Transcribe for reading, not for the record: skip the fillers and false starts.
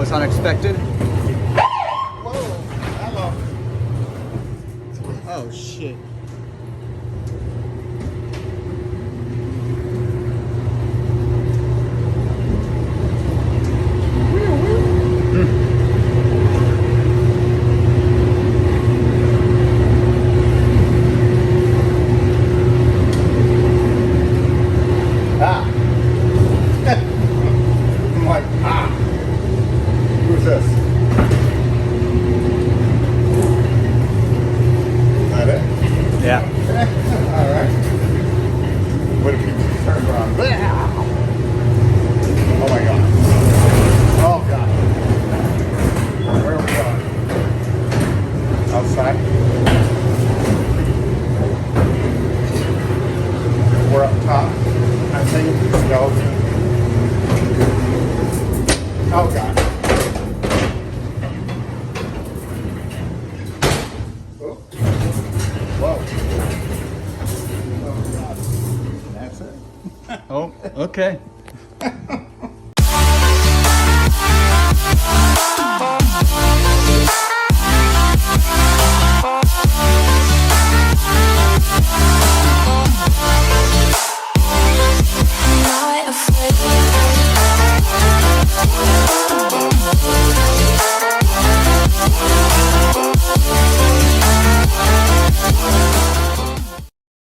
was unexpected. Whoa, hello. Oh shit. Ah. I'm like, ah. Who's this? Is that it? Yeah. All right. What if you turn around? Oh my God. Oh God. Where are we going? Outside? We're up top. I think skeleton. Oh God. Oh. Whoa. Oh God. That's it. Oh, okay.